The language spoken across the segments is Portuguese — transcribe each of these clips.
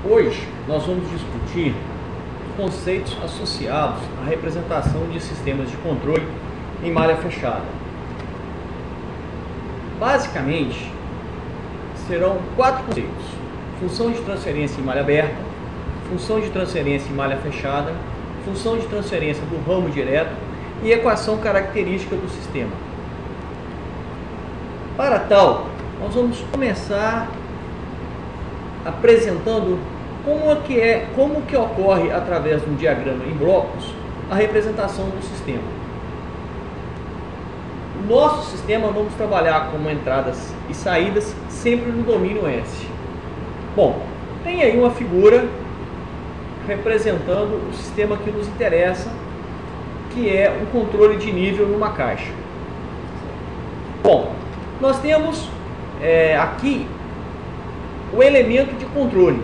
Hoje nós vamos discutir conceitos associados à representação de sistemas de controle em malha fechada. Basicamente, serão 4 conceitos: função de transferência em malha aberta, função de transferência em malha fechada, função de transferência do ramo direto e equação característica do sistema. Para tal, nós vamos começar apresentando como que ocorre através de um diagrama em blocos a representação do sistema. No nosso sistema vamos trabalhar com entradas e saídas sempre no domínio S. Bom, tem aí uma figura representando o sistema que nos interessa, que é o controle de nível numa caixa. Bom, nós temos aqui o elemento de controle,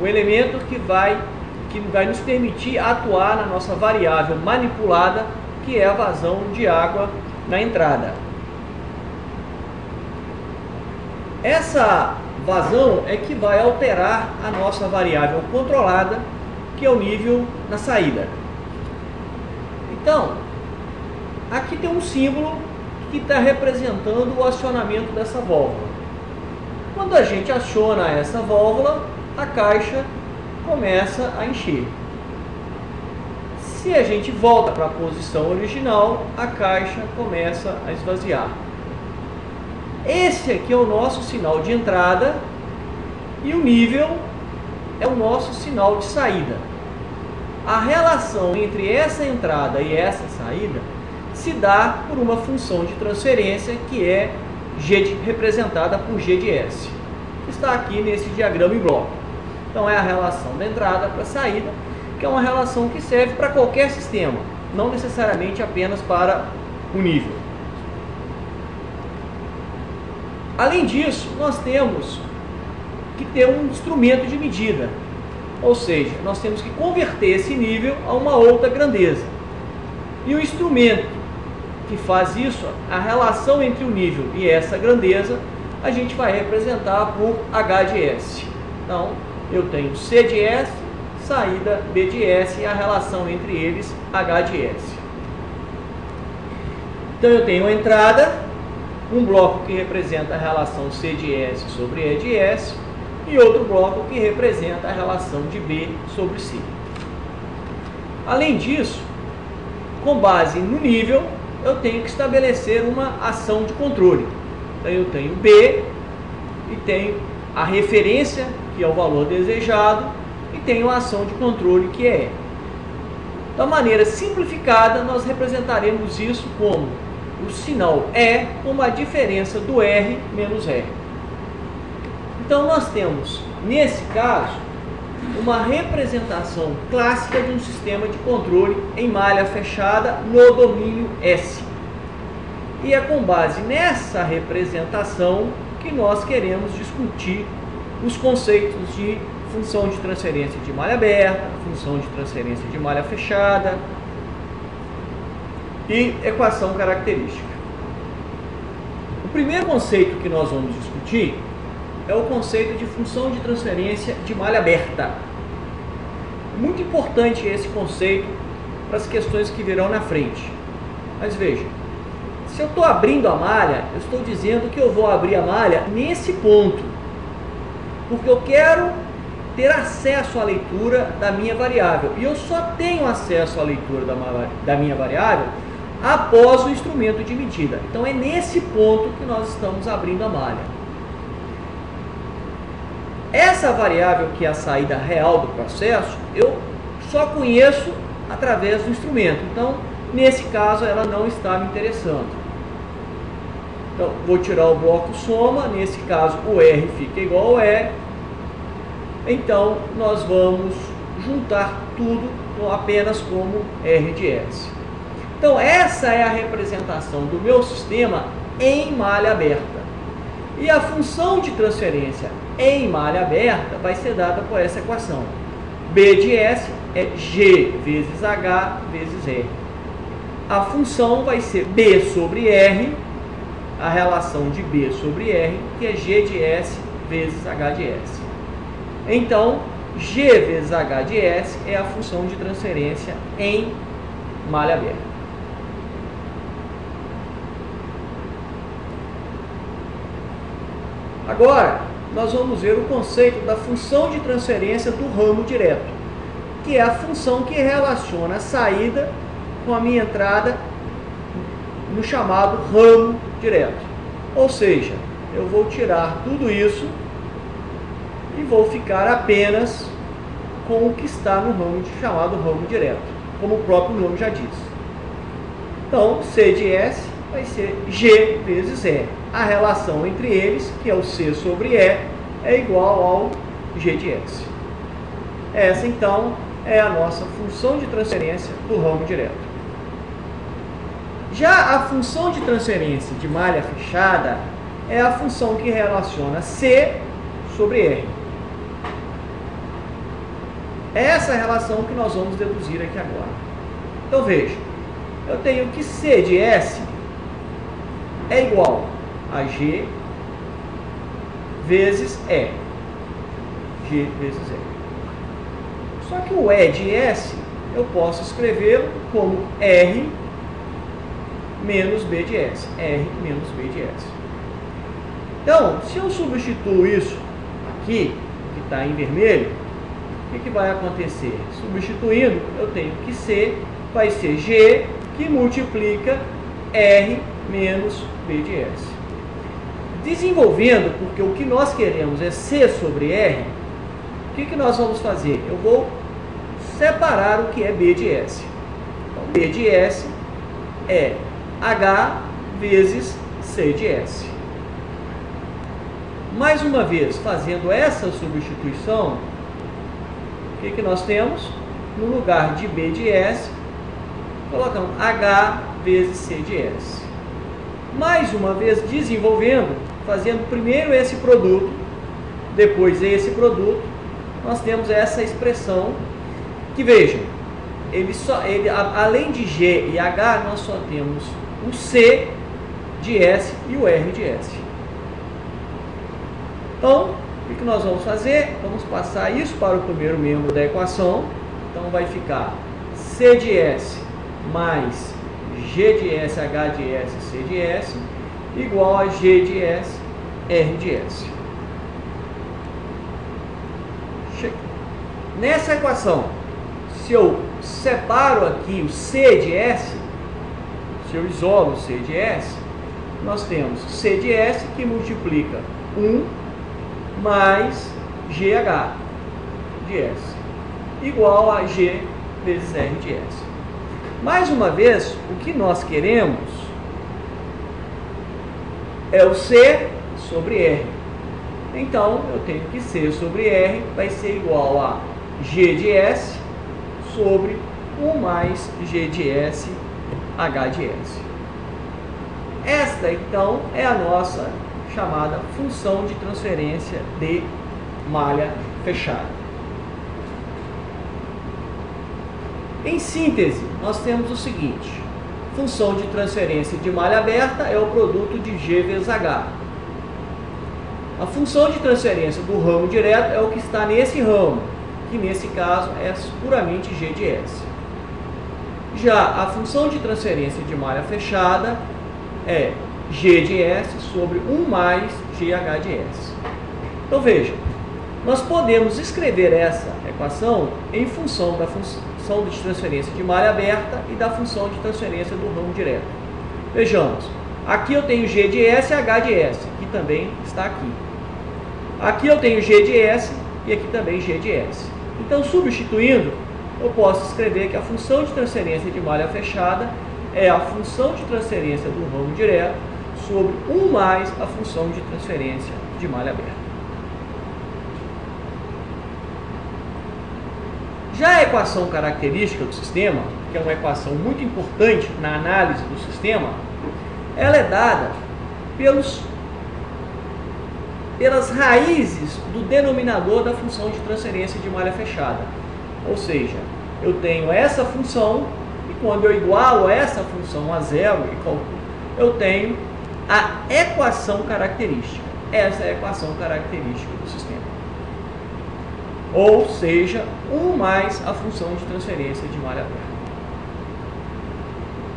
o elemento que vai nos permitir atuar na nossa variável manipulada, que é a vazão de água na entrada. Essa vazão é que vai alterar a nossa variável controlada, que é o nível na saída. Então, aqui tem um símbolo que está representando o acionamento dessa válvula. Quando a gente aciona essa válvula, a caixa começa a encher. Se a gente volta para a posição original, a caixa começa a esvaziar. Esse aqui é o nosso sinal de entrada e o nível é o nosso sinal de saída. A relação entre essa entrada e essa saída se dá por uma função de transferência que é representada por G de S, que está aqui nesse diagrama em bloco. Então é a relação da entrada para a saída, que é uma relação que serve para qualquer sistema, não necessariamente apenas para o nível. Além disso, nós temos que ter um instrumento de medida, ou seja, nós temos que converter esse nível a uma outra grandeza. E o instrumento que faz isso, a relação entre o nível e essa grandeza, a gente vai representar por H de S. Então, eu tenho C de S, saída B de S e a relação entre eles H de S. Então, eu tenho a entrada, um bloco que representa a relação C de S sobre E de S e outro bloco que representa a relação de B sobre C. Além disso, com base no nível, eu tenho que estabelecer uma ação de controle. Então eu tenho B e tenho a referência, que é o valor desejado, e tenho a ação de controle, que é E. Da maneira simplificada, nós representaremos isso como o sinal E como a diferença do R menos R. Então nós temos, nesse caso, uma representação clássica de um sistema de controle em malha fechada no domínio S. E é com base nessa representação que nós queremos discutir os conceitos de função de transferência de malha aberta, função de transferência de malha fechada e equação característica. O primeiro conceito que nós vamos discutir é o conceito de função de transferência de malha aberta. Muito importante esse conceito para as questões que virão na frente. Mas veja, se eu estou abrindo a malha, eu estou dizendo que eu vou abrir a malha nesse ponto, porque eu quero ter acesso à leitura da minha variável. E eu só tenho acesso à leitura da minha variável após o instrumento de medida. Então é nesse ponto que nós estamos abrindo a malha. Essa variável, que é a saída real do processo, eu só conheço através do instrumento. Então, nesse caso, ela não está me interessando. Então, vou tirar o bloco soma. Nesse caso, o R fica igual ao E. Então, nós vamos juntar tudo apenas como R de S. Então, essa é a representação do meu sistema em malha aberta. E a função de transferência em malha aberta vai ser dada por essa equação. B de S é G vezes H vezes R. A função vai ser B sobre R, a relação de B sobre R, que é G de S vezes H de S. Então, G vezes H de S é a função de transferência em malha aberta. Agora, nós vamos ver o conceito da função de transferência do ramo direto, que é a função que relaciona a saída com a minha entrada no chamado ramo direto. Ou seja, eu vou tirar tudo isso e vou ficar apenas com o que está no ramo chamado ramo direto, como o próprio nome já diz. Então, C de S vai ser G vezes E. A relação entre eles, que é o C sobre E, é igual ao G de S. Essa, então, é a nossa função de transferência do ramo direto. Já a função de transferência de malha fechada é a função que relaciona C sobre R. É essa relação que nós vamos deduzir aqui agora. Então, veja, eu tenho que C de S é igual a G vezes E. G vezes E. Só que o E de S eu posso escrever como R menos B de S. R menos B de S. Então, se eu substituo isso aqui, que está em vermelho, o que vai acontecer? Substituindo, eu tenho que C vai ser G que multiplica R menos B de S. Desenvolvendo, porque o que nós queremos é C sobre R, o que nós vamos fazer? Eu vou separar o que é B de S. Então, B de S é H vezes C de S. Mais uma vez, fazendo essa substituição, o que nós temos? No lugar de B de S, colocamos H vezes C de S. Mais uma vez, desenvolvendo, fazendo primeiro esse produto, depois esse produto, nós temos essa expressão que, vejam, além de G e H, nós só temos o C de S e o R de S. Então, o que nós vamos fazer? Vamos passar isso para o primeiro membro da equação. Então, vai ficar C de S mais G de S, H de S, C de S, igual a G de S, R de S. Nessa equação, se eu separo aqui o C de S, se eu isolo o C de S, nós temos C de S que multiplica 1 mais GH de S, igual a G vezes R de S. Mais uma vez, o que nós queremos é o C sobre R. Então, eu tenho que C sobre R vai ser igual a G de S sobre 1 mais G de S, H de S. Esta, então, é a nossa chamada função de transferência de malha fechada. Em síntese, nós temos o seguinte: função de transferência de malha aberta é o produto de G vezes H. A função de transferência do ramo direto é o que está nesse ramo, que nesse caso é puramente G de S. Já a função de transferência de malha fechada é G de S sobre 1 mais GH de S. Então veja, nós podemos escrever essa equação em função da função de transferência de malha aberta e da função de transferência do ramo direto. Vejamos, aqui eu tenho G de S e H de S, que também está aqui. Aqui eu tenho G de S e aqui também G de S. Então, substituindo, eu posso escrever que a função de transferência de malha fechada é a função de transferência do ramo direto sobre 1 mais a função de transferência de malha aberta. Já a equação característica do sistema, que é uma equação muito importante na análise do sistema, ela é dada pelas raízes do denominador da função de transferência de malha fechada. Ou seja, eu tenho essa função e quando eu igualo essa função a zero, eu tenho a equação característica. Essa é a equação característica do sistema. ou seja, 1 mais a função de transferência de malha térmica.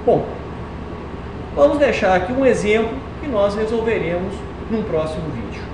Bom, vamos deixar aqui um exemplo que nós resolveremos num próximo vídeo.